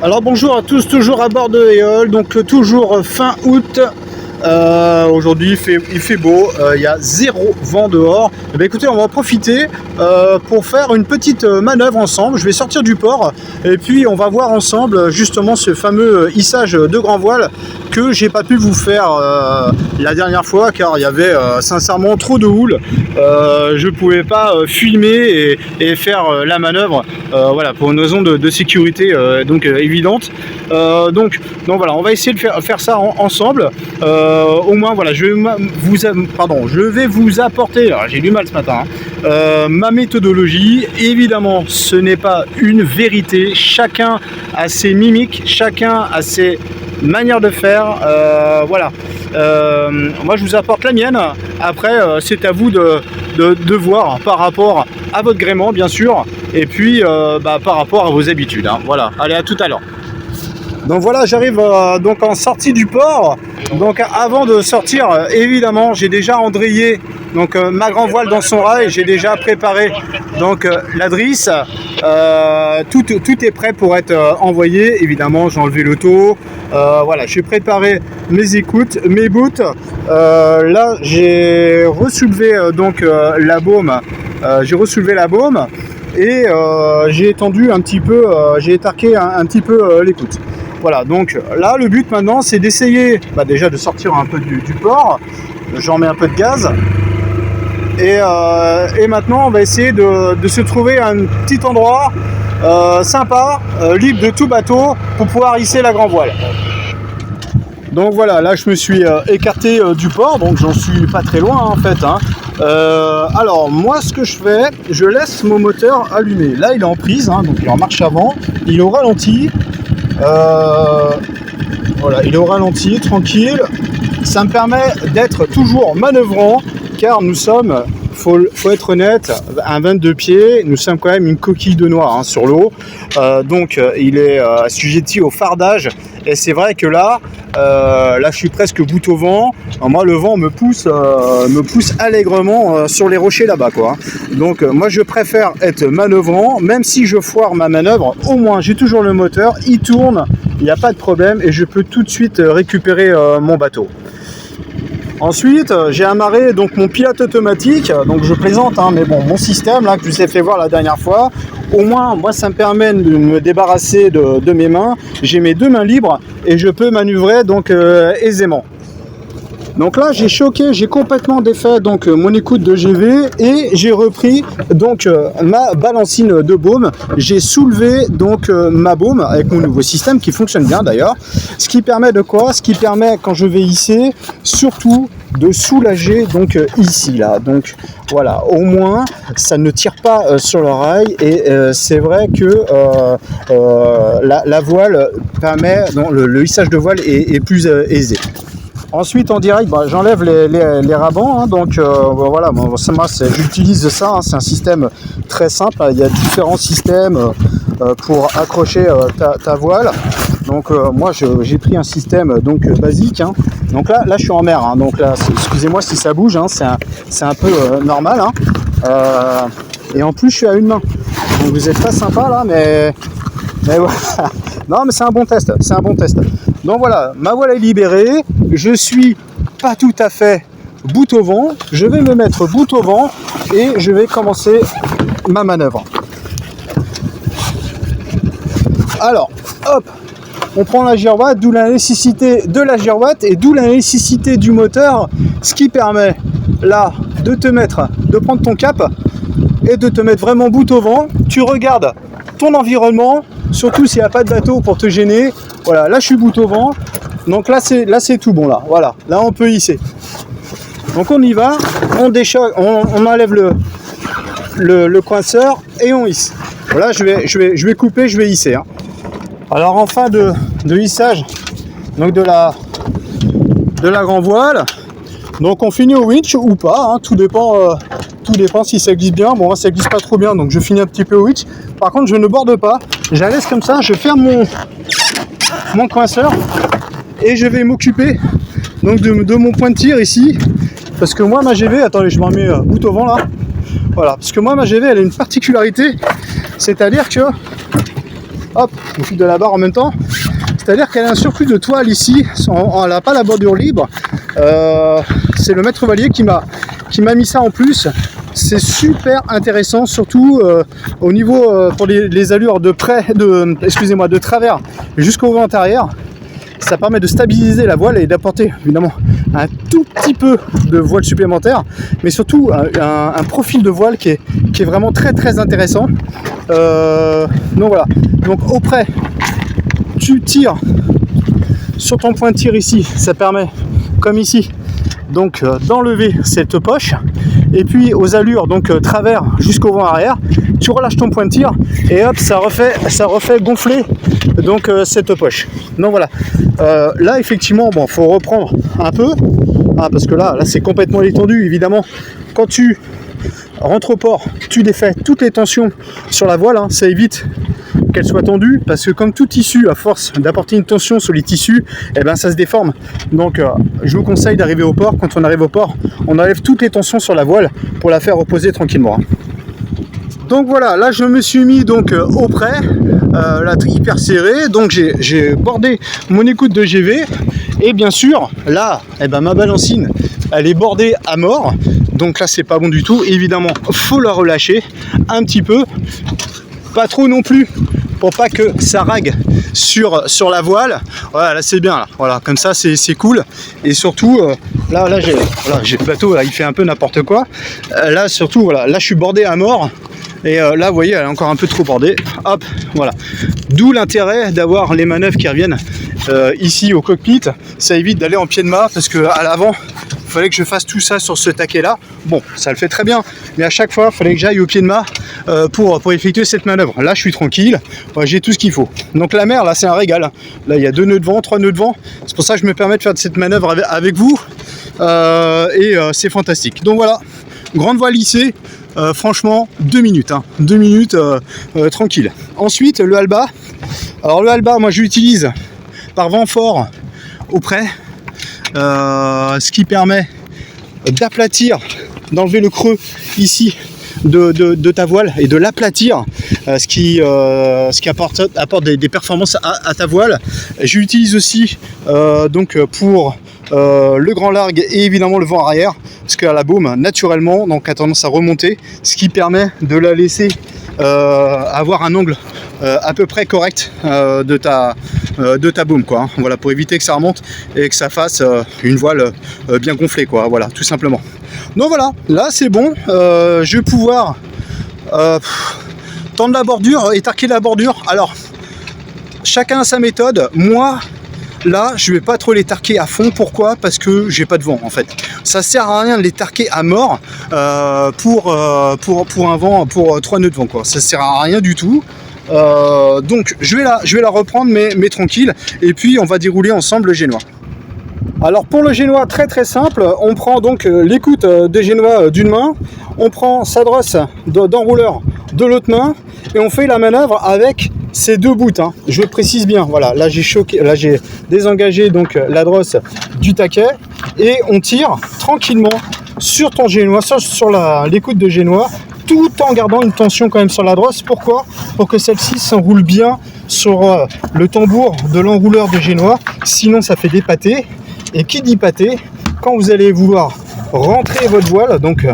Alors bonjour à tous, toujours à bord de Éole, donc toujours fin août. Aujourd'hui il fait beau, il y a zéro vent dehors. Et bien, écoutez, on va en profiter pour faire une petite manœuvre ensemble. Je vais sortir du port et puis on va voir ensemble justement ce fameux hissage de grand voile que j'ai pas pu vous faire la dernière fois car il y avait sincèrement trop de houle. Je pouvais pas filmer et faire la manœuvre voilà, pour une raison de sécurité donc évidente. Donc voilà, on va essayer de faire ça ensemble. Au moins voilà, je vais vous apporter, j'ai du mal ce matin, ma méthodologie. Évidemment, ce n'est pas une vérité, chacun a ses mimiques, chacun a ses manières de faire, voilà. Moi je vous apporte la mienne, après c'est à vous de voir par rapport à votre gréement bien sûr, et puis par rapport à vos habitudes, hein. Voilà, allez, à tout à l'heure. Donc voilà, j'arrive donc en sortie du port. Donc avant de sortir, évidemment, j'ai déjà embrayé donc ma grand voile dans son rail. J'ai déjà préparé donc la drisse. Tout est prêt pour être envoyé. Évidemment, j'ai enlevé le taux. Voilà, j'ai préparé mes écoutes, mes boots. Là, j'ai ressoulevé donc la baume. J'ai ressoulevé la baume et j'ai étendu un petit peu, j'ai étarqué un petit peu l'écoute. Voilà, donc là le but maintenant c'est d'essayer déjà de sortir un peu du port. J'en mets un peu de gaz et maintenant on va essayer de se trouver un petit endroit sympa, libre de tout bateau pour pouvoir hisser la grand voile. Donc voilà, là je me suis écarté du port, donc j'en suis pas très loin en fait, hein. Alors moi ce que je fais, je laisse mon moteur allumé. Là il est en prise, hein, donc il est en marche avant, il est au ralenti. Voilà, il est au ralenti, tranquille. Ça me permet d'être toujours manœuvrant car nous sommes, faut être honnête, un 22 pieds, nous sommes quand même une coquille de noix, hein, sur l'eau. Donc il est assujetti au fardage et c'est vrai que là je suis presque bout au vent. Moi le vent me pousse allègrement sur les rochers là-bas, quoi. Donc moi je préfère être manœuvrant, même si je foire ma manœuvre, au moins j'ai toujours le moteur, il tourne, il n'y a pas de problème et je peux tout de suite récupérer mon bateau. Ensuite, j'ai amarré donc mon pilote automatique, donc je plaisante, hein, mais bon, mon système là que je vous ai fait voir la dernière fois, au moins moi ça me permet de me débarrasser de mes mains. J'ai mes deux mains libres et je peux manœuvrer donc aisément. Donc là j'ai complètement défait donc mon écoute de GV et j'ai repris donc ma balancine de baume. J'ai soulevé donc ma baume avec mon nouveau système qui fonctionne bien d'ailleurs. Ce qui permet de quoi? Ce qui permet quand je vais hisser surtout de soulager donc ici là. Donc voilà, au moins ça ne tire pas sur le rail et c'est vrai que la voile permet, non, le hissage de voile est plus aisé. Ensuite en direct, j'enlève les rabans, hein, donc voilà, j'utilise ça, hein, c'est un système très simple, il y a différents systèmes pour accrocher ta voile. Donc moi j'ai pris un système donc basique, hein. Donc là je suis en mer, hein, donc là excusez-moi si ça bouge, hein, c'est un peu normal, hein. Et en plus je suis à une main, donc vous êtes pas sympa là, mais voilà. Non mais c'est un bon test, Donc voilà, ma voile est libérée, je suis pas tout à fait bout au vent, je vais me mettre bout au vent et je vais commencer ma manœuvre. Alors, hop, on prend la girouette, d'où la nécessité de la girouette et d'où la nécessité du moteur, ce qui permet là de prendre ton cap et de te mettre vraiment bout au vent. Tu regardes ton environnement, surtout s'il n'y a pas de bateau pour te gêner. Voilà, là je suis bout au vent, donc là c'est tout bon là. Voilà, là on peut hisser. Donc on y va, on déchoque, on enlève le coinceur et on hisse. Voilà, je vais couper, je vais hisser, hein. Alors en fin de hissage, donc de la grand voile, donc on finit au winch ou pas, hein, tout dépend si ça glisse bien. Bon, ça glisse pas trop bien, donc je finis un petit peu au winch. Par contre, je ne borde pas, je la laisse comme ça, je ferme mon coinceur et je vais m'occuper donc de mon point de tir ici, parce que moi ma GV, attendez, je m'en mets bout au vent là. Voilà, parce que moi ma GV elle a une particularité, c'est-à-dire que hop, on file de la barre en même temps. C'est-à-dire qu'elle a un surplus de toile ici, elle n'a pas la bordure libre. C'est le maître valier qui m'a mis ça en plus. C'est super intéressant, surtout au niveau pour les allures de travers jusqu'au vent arrière. Ça permet de stabiliser la voile et d'apporter évidemment un tout petit peu de voile supplémentaire, mais surtout un profil de voile qui est vraiment très très intéressant. Donc voilà, donc au près, tu tires sur ton point de tir ici, ça permet comme ici donc d'enlever cette poche, et puis aux allures donc travers jusqu'au vent arrière, tu relâches ton point de tir et hop, ça refait gonfler donc cette poche. Donc voilà, là effectivement bon, faut reprendre un peu parce que là c'est complètement étendu. Évidemment, quand tu rentres au port, tu défais toutes les tensions sur la voile, ça évite qu'elle soit tendue, parce que comme tout tissu, à force d'apporter une tension sur les tissus, et ben ça se déforme. Donc je vous conseille d'arriver au port. Quand on arrive au port, on enlève toutes les tensions sur la voile pour la faire reposer tranquillement. Donc voilà, là je me suis mis donc au près, là hyper serré, donc j'ai bordé mon écoute de GV, et bien sûr là ma balancine elle est bordée à mort, donc là c'est pas bon du tout. Évidemment faut la relâcher un petit peu, pas trop non plus pour pas que ça rague sur la voile. Voilà, là c'est bien, là. Voilà, comme ça c'est cool. Et surtout là j'ai le bateau là, il fait un peu n'importe quoi. Là surtout voilà, là je suis bordé à mort. Et là vous voyez, elle est encore un peu trop bordée. Hop, voilà. D'où l'intérêt d'avoir les manœuvres qui reviennent ici au cockpit. Ça évite d'aller en pied de mât, parce que à l'avant il fallait que je fasse tout ça sur ce taquet là. Bon, ça le fait très bien, mais à chaque fois il fallait que j'aille au pied de mât pour effectuer cette manœuvre. Là je suis tranquille, j'ai tout ce qu'il faut. Donc la mer là c'est un régal. Là il y a 2 nœuds de vent, 3 nœuds de vent. C'est pour ça que je me permets de faire cette manœuvre avec vous. C'est fantastique. Donc voilà, grande voile lissée. Franchement 2 minutes, 2 minutes tranquille. Ensuite le halba. Alors le halba, moi je l'utilise par vent fort au près, ce qui permet d'aplatir, d'enlever le creux ici de ta voile et de l'aplatir, ce qui apporte des performances à ta voile. J'utilise aussi donc pour le grand largue et évidemment le vent arrière, parce que la baume naturellement donc a tendance à remonter, ce qui permet de la laisser avoir un angle à peu près correct de ta baume, quoi. Voilà, pour éviter que ça remonte et que ça fasse une voile bien gonflée, quoi. Voilà, tout simplement. Donc voilà, là c'est bon. Je vais pouvoir tendre la bordure et tarquer la bordure. Alors chacun a sa méthode. Moi là je vais pas trop les tarquer à fond. Pourquoi? Parce que j'ai pas de vent en fait. Ça sert à rien de les tarquer à mort pour un vent, pour 3 nœuds de vent, quoi. Ça sert à rien du tout. Donc je vais la reprendre mais tranquille, et puis on va dérouler ensemble le génois. Alors pour le génois, très très simple, on prend donc l'écoute des génois d'une main, on prend sa drosse d'enrouleur de l'autre main, et on fait la manœuvre avec ces 2 bouts, Je précise bien, voilà, là j'ai désengagé donc la drosse du taquet, et on tire tranquillement sur ton génois, sur l'écoute de génois, tout en gardant une tension quand même sur la drosse. Pourquoi? Pour que celle-ci s'enroule bien sur le tambour de l'enrouleur de génois, sinon ça fait des pâtés. Et qui dit pâté, quand vous allez vouloir rentrer votre voile, donc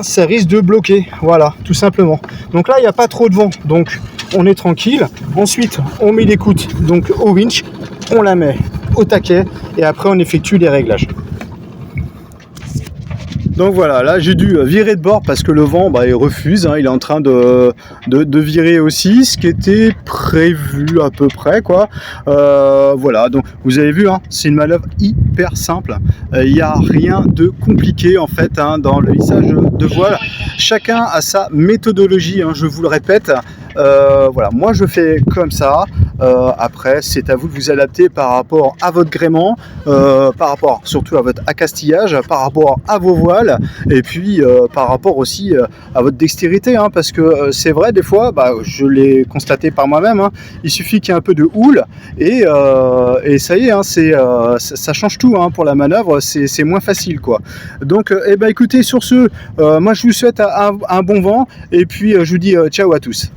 ça risque de bloquer, voilà, tout simplement. Donc là il n'y a pas trop de vent, donc on est tranquille. Ensuite on met l'écoute donc au winch, on la met au taquet, et après on effectue les réglages. Donc voilà, là j'ai dû virer de bord parce que le vent il refuse, il est en train de virer aussi, ce qui était prévu à peu près, quoi. Voilà, donc vous avez vu, c'est une manœuvre hyper simple, il n'y a rien de compliqué en fait dans le hissage de voile. Chacun a sa méthodologie, je vous le répète. Voilà, moi je fais comme ça. Après c'est à vous de vous adapter par rapport à votre gréement, par rapport surtout à votre accastillage, par rapport à vos voiles, et puis par rapport aussi à votre dextérité, parce que c'est vrai, des fois je l'ai constaté par moi-même, il suffit qu'il y ait un peu de houle et ça y est, ça change tout, pour la manœuvre, c'est moins facile, quoi. Donc écoutez, sur ce, moi je vous souhaite un bon vent, et puis je vous dis ciao à tous.